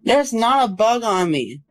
There's not a bug on me.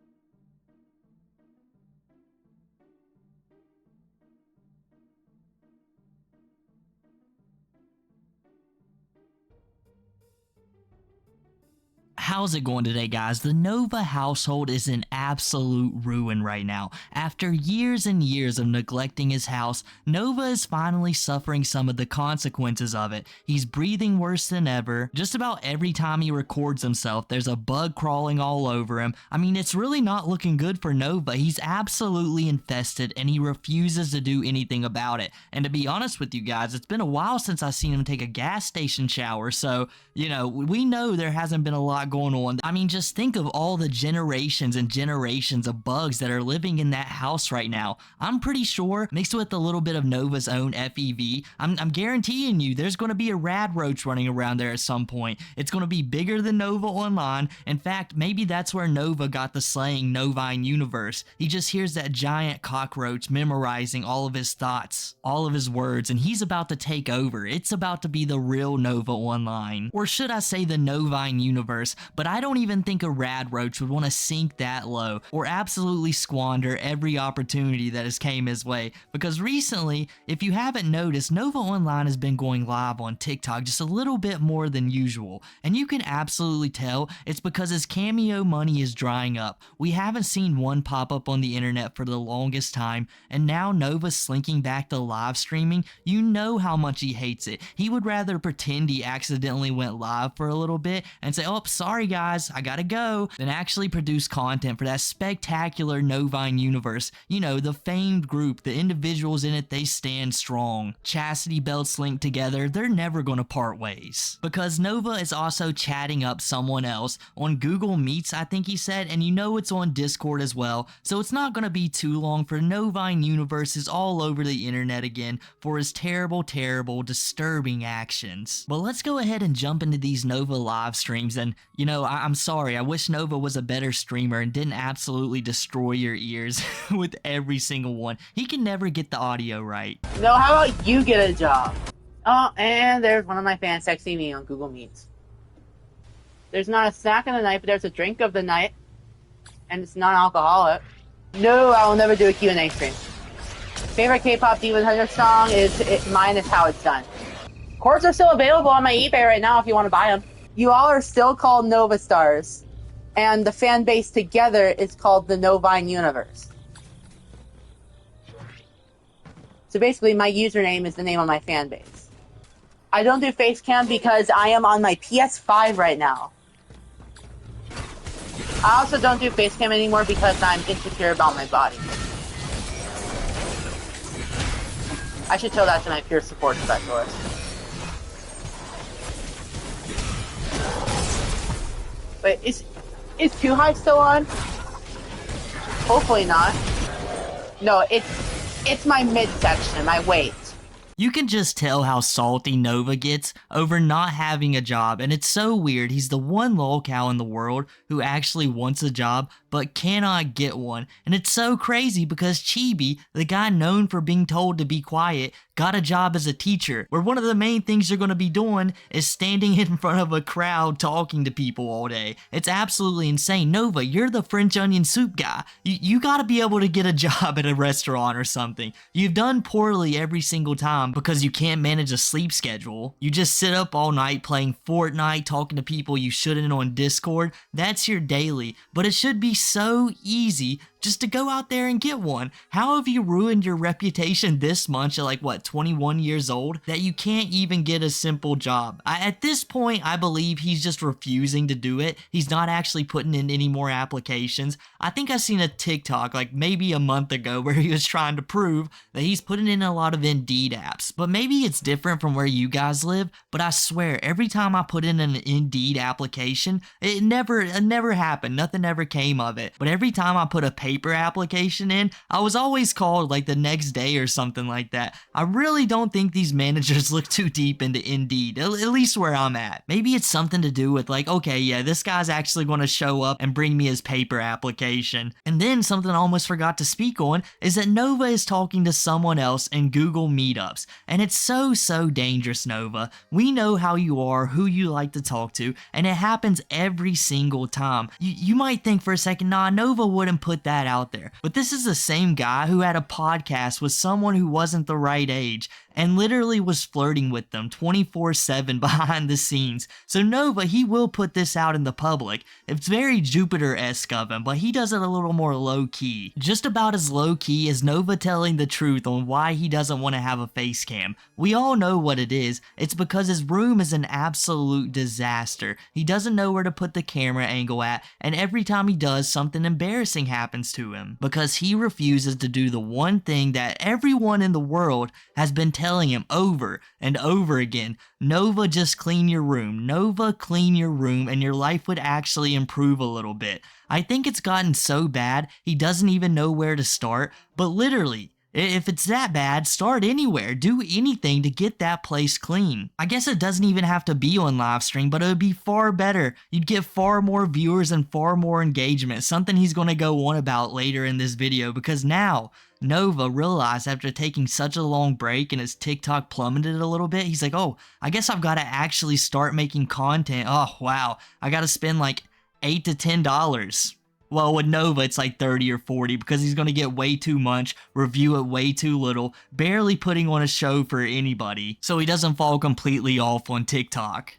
How's it going today, guys? The Nova household is in absolute ruin right now. After years and years of neglecting his house, Nova is finally suffering some of the consequences of it. He's breathing worse than ever. Just about every time he records himself, there's a bug crawling all over him. I mean, it's really not looking good for Nova. He's absolutely infested and he refuses to do anything about it. And to be honest with you guys, it's been a while since I've seen him take a gas station shower, so, you know, we know there hasn't been a lot going on. I mean, just think of all the generations and generations of bugs that are living in that house right now. I'm pretty sure, mixed with a little bit of Nova's own FEV, I'm guaranteeing you there's going to be a rad roach running around there at some point. It's going to be bigger than Nova online. In fact, maybe that's where Nova got the slang Novine Universe. He just hears that giant cockroach memorizing all of his thoughts, all of his words, and he's about to take over. It's about to be the real Nova online. Or should I say the Novine Universe? But I don't even think a rad roach would want to sink that low or absolutely squander every opportunity that has came his way, because recently, if you haven't noticed, Nova Online has been going live on TikTok just a little bit more than usual, and you can absolutely tell it's because his cameo money is drying up. We haven't seen one pop up on the internet for the longest time, and now Nova's slinking back to live streaming. You know how much he hates it. He would rather pretend he accidentally went live for a little bit and say, oh, sorry guys, I gotta go, than actually produce content for that spectacular Novine Universe. You know, the famed group, the individuals in it, they stand strong. Chastity belts linked together, they're never gonna part ways. Because Nova is also chatting up someone else on Google Meets, I think he said, and you know it's on Discord as well, so it's not gonna be too long for Novine Universe is all over the internet again for his terrible, disturbing actions. But let's go ahead and jump into these Nova live streams, and you know, I'm sorry, I wish Nova was a better streamer and didn't absolutely destroy your ears with every single one. He can never get the audio right. No, how about you get a job? Oh, and there's one of my fans texting me on Google Meets. There's not a snack of the night, but there's a drink of the night, and it's non-alcoholic. No, I will never do a Q&A stream. Favorite K-pop Demon Hunter song mine is How It's Done. Chords are still available on my eBay right now if you want to buy them. You all are still called Nova Stars, and the fan base together is called the Novine Universe. So basically, my username is the name of my fan base. I don't do face cam because I am on my PS5 right now. I also don't do face cam anymore because I'm insecure about my body. I should tell that to my peer support specialist. Wait, is Too High still on? Hopefully not. No, it's my midsection, my weight. You can just tell how salty Nova gets over not having a job, and it's so weird. He's the one lolcow in the world who actually wants a job but cannot get one, and it's so crazy because Chibi, the guy known for being told to be quiet, got a job as a teacher, where one of the main things you're going to be doing is standing in front of a crowd talking to people all day. It's absolutely insane. Nova, you're the French onion soup guy. You got to be able to get a job at a restaurant or something. You've done poorly every single time because you can't manage a sleep schedule. You just sit up all night playing Fortnite, talking to people you shouldn't on Discord. That's your daily, but it should be so easy just to go out there and get one. How have you ruined your reputation this much at like, what, 21 years old, that you can't even get a simple job? At this point, I believe he's just refusing to do it. He's not actually putting in any more applications. I think I seen a TikTok like maybe a month ago where he was trying to prove that he's putting in a lot of Indeed apps. But maybe it's different from where you guys live, but I swear, every time I put in an Indeed application, it never happened. Nothing ever came of it. But every time I put a paper application in, I was always called like the next day or something like that. I really don't think these managers look too deep into Indeed, at least where I'm at. Maybe it's something to do with like, okay, yeah, this guy's actually going to show up and bring me his paper application. And then something I almost forgot to speak on is that Nova is talking to someone else in Google Meetups. And it's so dangerous, Nova. We know how you are, who you like to talk to, and it happens every single time. You might think for a second, nah, Nova wouldn't put that out there. But this is the same guy who had a podcast with someone who wasn't the right age and literally was flirting with them 24/7 behind the scenes. So Nova, he will put this out in the public. It's very Jupiter-esque of him, but he does it a little more low-key. Just about as low-key as Nova telling the truth on why he doesn't want to have a face cam. We all know what it is. It's because his room is an absolute disaster. He doesn't know where to put the camera angle at, and every time he does, something embarrassing happens to him. Because he refuses to do the one thing that everyone in the world has been telling him over and over again. Nova, just clean your room. Nova, clean your room and your life would actually improve a little bit. I think it's gotten so bad he doesn't even know where to start, but literally, if it's that bad, start anywhere. Do anything to get that place clean. I guess it doesn't even have to be on live stream, but it would be far better. You'd get far more viewers and far more engagement, something he's going to go on about later in this video, because now Nova realized after taking such a long break and his TikTok plummeted a little bit, he's like, oh, I guess I've got to actually start making content. Oh, wow. I got to spend like $8 to $10. Well, with Nova, it's like 30 or 40 because he's going to get way too much, review it way too little, barely putting on a show for anybody, so he doesn't fall completely off on TikTok.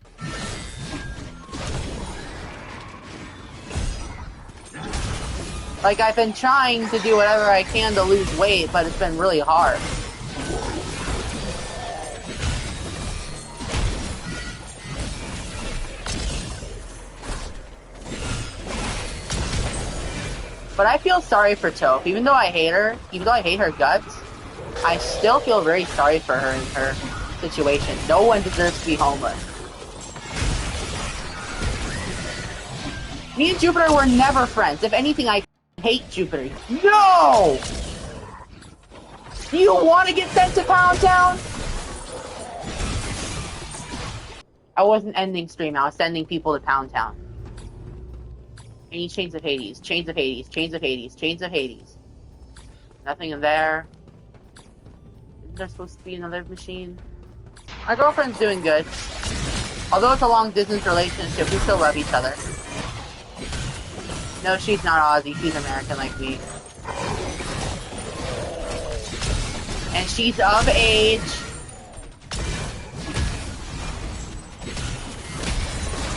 Like, I've been trying to do whatever I can to lose weight, but it's been really hard. But I feel sorry for Toph. Even though I hate her, even though I hate her guts, I still feel very sorry for her in her situation. No one deserves to be homeless. Me and Jupiter were never friends. If anything, I hate Jupiter. No! Do you want to get sent to Pound Town? I wasn't ending stream. I was sending people to Pound Town. Any chains of Hades, chains of Hades, chains of Hades, chains of Hades. Nothing in there. Isn't there supposed to be another machine? My girlfriend's doing good. Although it's a long distance relationship, we still love each other. No, she's not Aussie, she's American like me. And she's of age.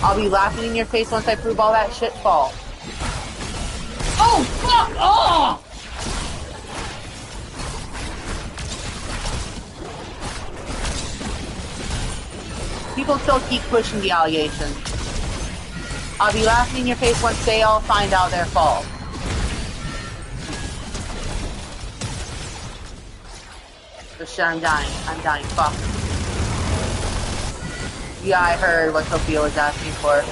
I'll be laughing in your face once I prove all that shit false. Oh, fuck off! People still keep pushing the allegations. I'll be laughing in your face once they all find out they're false. So shit, I'm dying. I'm dying. Fuck. Yeah, I heard what Sophia was asking for.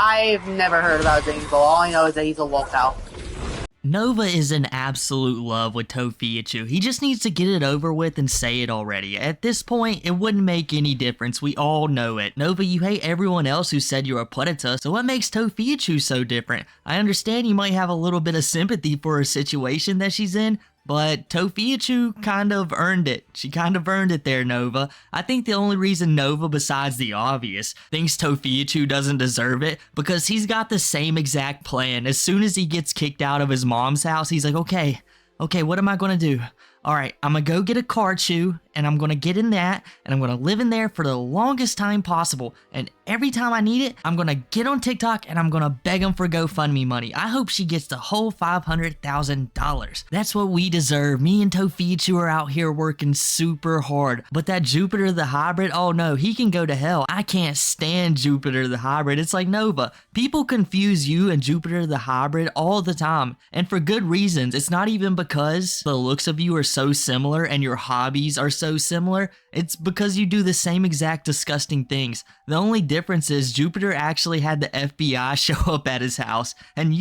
I've never heard about Zingbo. All I know is that he's a lolcow. Nova is in absolute love with tophiachu. He just needs to get it over with and say it already. At this point, it wouldn't make any difference. We all know it. Nova, you hate everyone else who said you're a predator, so what makes tophiachu so different? I understand you might have a little bit of sympathy for her situation that she's in, but tophiachu kind of earned it. She kind of earned it there, Nova. I think the only reason Nova, besides the obvious, thinks tophiachu doesn't deserve it, because he's got the same exact plan. As soon as he gets kicked out of his mom's house, he's like, okay, what am I gonna do? Alright, I'm gonna go get a Karchu, and I'm gonna get in that, and I'm gonna live in there for the longest time possible, and every time I need it, I'm gonna get on TikTok, and I'm gonna beg them for GoFundMe money. I hope she gets the whole $500,000. That's what we deserve. Me and tophiachu are out here working super hard, but that Jupiter the Hybrid, oh no, he can go to hell. I can't stand Jupiter the Hybrid. It's like Nova. People confuse you and Jupiter the Hybrid all the time, and for good reasons. It's not even because the looks of you are so similar and your hobbies are so similar, it's because you do the same exact disgusting things. The only difference is Jupiter actually had the FBI show up at his house, and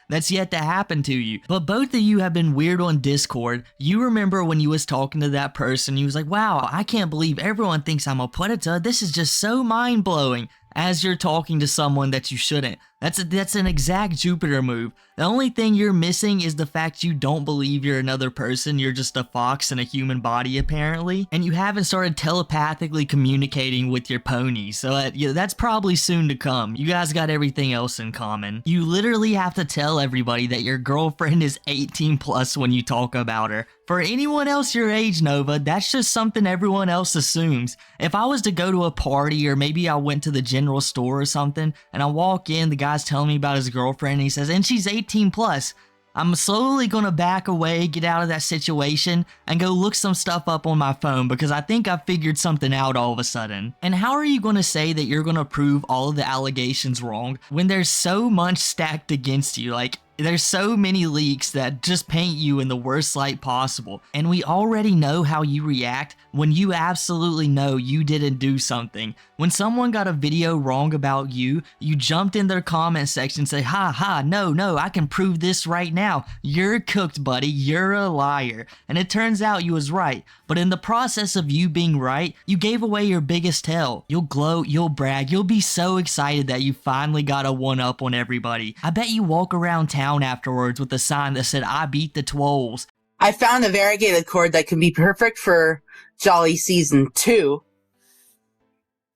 that's yet to happen to you. But both of you have been weird on Discord. You remember when you was talking to that person, you was like, wow, I can't believe everyone thinks I'm a predator. This is just so mind-blowing. As you're talking to someone that you shouldn't. That's an exact Jupiter move. The only thing you're missing is the fact you don't believe you're another person, you're just a fox in a human body apparently, and you haven't started telepathically communicating with your pony, so that's probably soon to come. You guys got everything else in common. You literally have to tell everybody that your girlfriend is 18 plus when you talk about her. For anyone else your age, Nova, that's just something everyone else assumes. If I was to go to a party, or maybe I went to the general store or something, and I walk in, the guy's telling me about his girlfriend, and he says, and she's 18 plus, I'm slowly gonna back away, get out of that situation, and go look some stuff up on my phone, because I think I've figured something out all of a sudden. And how are you gonna say that you're gonna prove all of the allegations wrong when there's so much stacked against you? Like, there's so many leaks that just paint you in the worst light possible, and we already know how you react when you absolutely know you didn't do something. When someone got a video wrong about you, you jumped in their comment section and say, ha ha, no, I can prove this right now. You're cooked, buddy, you're a liar. And it turns out you was right, but in the process of you being right, you gave away your biggest tell. You'll gloat, you'll brag, you'll be so excited that you finally got a one-up on everybody. I bet you walk around town afterwards with a sign that said, I beat the Twolls. I found a variegated cord that can be perfect for Jolly Season 2.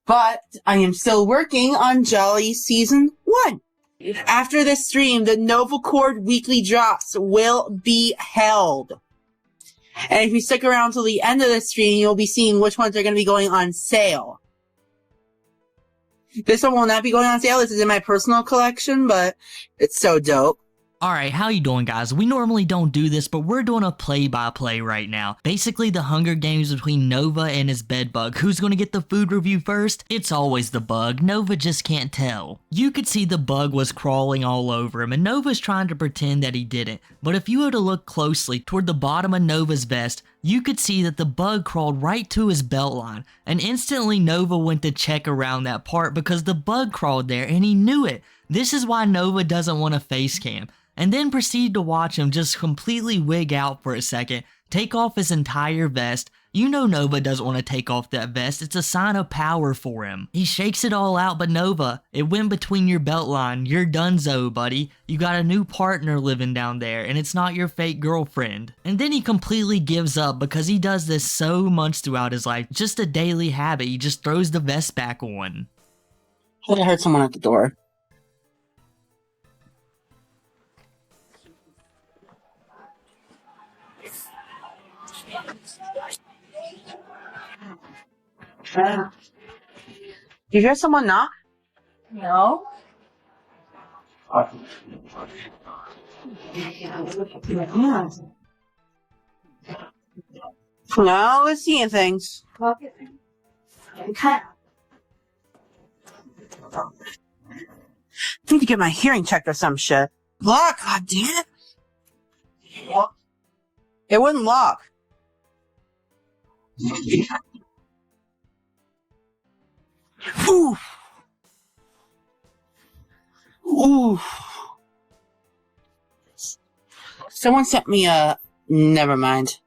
But I am still working on Jolly Season 1. After this stream, the Nova Cord weekly drops will be held. And if you stick around till the end of the stream, you'll be seeing which ones are going to be going on sale. This one will not be going on sale. This is in my personal collection, but it's so dope. Alright, how you doing, guys? We normally don't do this, but we're doing a play-by-play right now. Basically, the Hunger Games between Nova and his bedbug. Who's gonna get the food review first? It's always the bug. Nova just can't tell. You could see the bug was crawling all over him, and Nova's trying to pretend that he didn't. But if you were to look closely toward the bottom of Nova's vest, you could see that the bug crawled right to his belt line, and instantly Nova went to check around that part because the bug crawled there, and he knew it. This is why Nova doesn't want a face cam. And then proceed to watch him just completely wig out for a second, take off his entire vest. You know Nova doesn't want to take off that vest, it's a sign of power for him. He shakes it all out, but Nova, it went between your belt line, you're donezo, buddy. You got a new partner living down there, and it's not your fake girlfriend. And then he completely gives up because he does this so much throughout his life, just a daily habit, he just throws the vest back on. I thought I heard someone at the door. Did you hear someone knock? No. No, we're seeing things. Okay. I need to get my hearing checked or some shit. Lock, god damn it. It wouldn't lock. Ooh. Ooh. Someone sent me a... Never mind.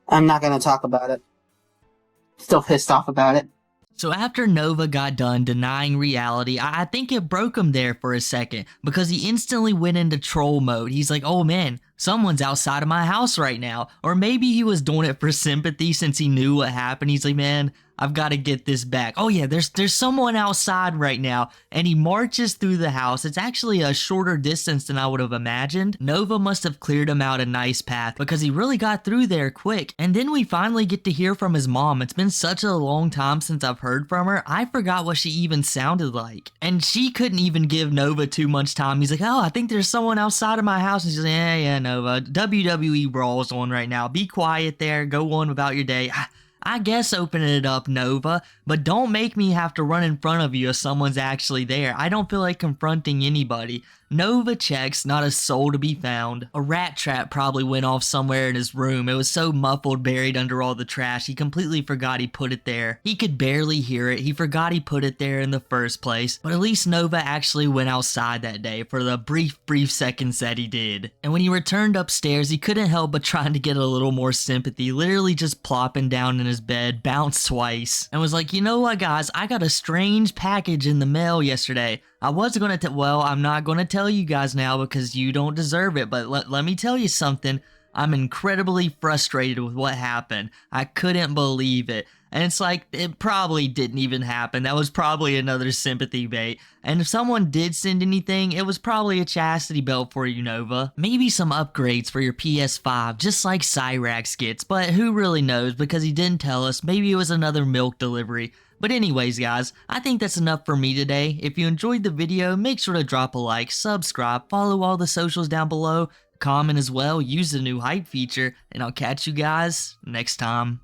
I'm not gonna talk about it. Still pissed off about it. So after Nova got done denying reality, I think it broke him there for a second because he instantly went into troll mode. He's like, oh man, someone's outside of my house right now. Or maybe he was doing it for sympathy since he knew what happened. He's like, man, I've got to get this back. Oh yeah, there's someone outside right now. And he marches through the house. It's actually a shorter distance than I would have imagined. Nova must have cleared him out a nice path because he really got through there quick. And then we finally get to hear from his mom. It's been such a long time since I've heard from her. I forgot what she even sounded like. And she couldn't even give Nova too much time. He's like, oh, I think there's someone outside of my house. And she's like, yeah, Nova. WWE Brawl's on right now. Be quiet there. Go on about your day. I guess open it up, Nova, but don't make me have to run in front of you if someone's actually there. I don't feel like confronting anybody. Nova checks, not a soul to be found. A rat trap probably went off somewhere in his room. It was so muffled, buried under all the trash, he completely forgot he put it there. He could barely hear it. He forgot he put it there in the first place. But at least Nova actually went outside that day for the brief seconds that he did. And when he returned upstairs, he couldn't help but trying to get a little more sympathy, literally just plopping down in his bed, bounced twice, and was like, you know what guys, I got a strange package in the mail yesterday. I was gonna well, I'm not gonna tell you guys now because you don't deserve it, but let me tell you something. I'm incredibly frustrated with what happened. I couldn't believe it. And it's like, it probably didn't even happen. That was probably another sympathy bait. And if someone did send anything, it was probably a chastity belt for you, Nova. Maybe some upgrades for your PS5, just like Cyrax gets, but who really knows because he didn't tell us. Maybe it was another milk delivery. But anyways guys, I think that's enough for me today. If you enjoyed the video, make sure to drop a like, subscribe, follow all the socials down below, comment as well, use the new hype feature, and I'll catch you guys next time.